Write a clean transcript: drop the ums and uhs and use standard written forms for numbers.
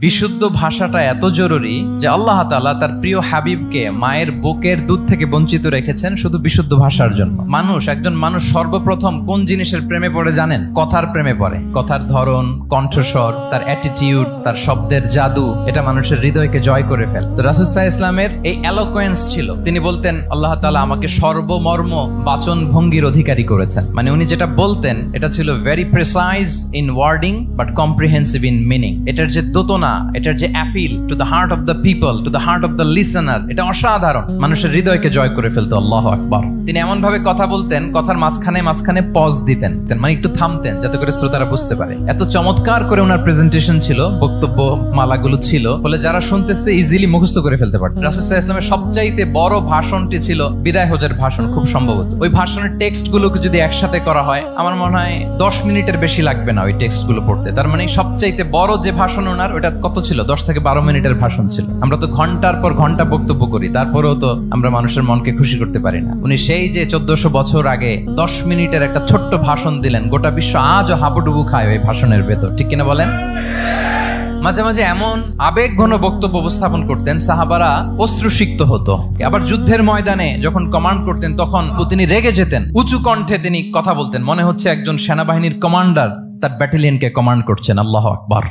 বিশুদ্ধ ভাষাটা এত জরুরি যে আল্লাহ তাআলা তার প্রিয় হাবিবকে মায়ের বুকের দুধ থেকে বঞ্চিত রেখেছেন শুধু বিশুদ্ধ ভাষার জন্য। একজন মানুষ সর্বপ্রথম কোন জিনিসের প্রেমে পড়ে জানেন? কথার প্রেমে পড়ে। কথার ধরন, কণ্ঠস্বর, তার অ্যাটিটিউড, তার শব্দের জাদু, এটা মানুষের হৃদয়কে জয় করে ফেলে। তো রাসূল সাল্লাল্লাহু আলাইহি ওয়াসাল্লামের এই এলোকোয়েন্স ছিল। তিনি বলতেন আল্লাহ তাআলা আমাকে সর্বমর্ম বাচন ভঙ্গির অধিকারী করেছেন। মানে উনি যেটা বলতেন এটা ছিল very precise in wording but comprehensive in meaning. এটার যে দোতনা, এটার যে appeal to the heart of the people, to the heart of the listener, এটা অসাধারণ। মানুষের হৃদয়কে জয় করে ফেলতো। আল্লাহু আকবার। তিনি এমন ভাবে কথা বলতেন, কথার মাঝখানে পজ দিতেন, মানে একটু থামতেন যাতে করে শ্রোতারা বুঝতে পারে। এত চমৎকার করে ওনার প্রেজেন্টেশন ছিল, বক্তব্য মালাগুলো ছিল, ফলে যারা শুনতেছে ইজিলি মুখস্থ করে ফেলতে পারত। রাসূল সাল্লাল্লাহু আলাইহি ওয়াসাল্লামের সবচাইতে বড় ভাষণটি ছিল বিদায় হজের ভাষণ, খুব সম্ভবত। ওই ভাষণের টেক্সট গুলোকে যদি একসাথে করা হয়, আমার মনে হয় 10 মিনিটের বেশি লাগবে না ওই টেক্সট গুলো পড়তে। তার মানে সবচাইতে বড় যে ভাষণ ওনার, ওটা কত ছিল? 10 থেকে 12 মিনিটের ভাষণ ছিল। আমরা তো ঘন্টার পর ঘন্টা বক্তব্য করি, তারপরেও তো আমরা মানুষের মনকে খুশি করতে পারি না। উনি সেই যে 1400 বছর আগে 10 মিনিটের একটা ছোট্ট ভাষণ দিলেন, গোটা বিশ্ব আজও হাবুডুবু খায় ওই ভাষণের ভেতর, ঠিক কিনা বলেন? মাঝে মাঝে এমন আবেগ ঘন বক্তব্য উপস্থাপন করতেন, সাহাবারা অশ্রুসিক্ত হতো। আবার যুদ্ধের ময়দানে যখন কমান্ড করতেন তখন তিনি রেগে যেতেন, উঁচু কণ্ঠে তিনি কথা বলতেন, মনে হচ্ছে একজন সেনাবাহিনীর কমান্ডার তার ব্যাটালিয়নকে কমান্ড করছেন। আল্লাহু আকবার।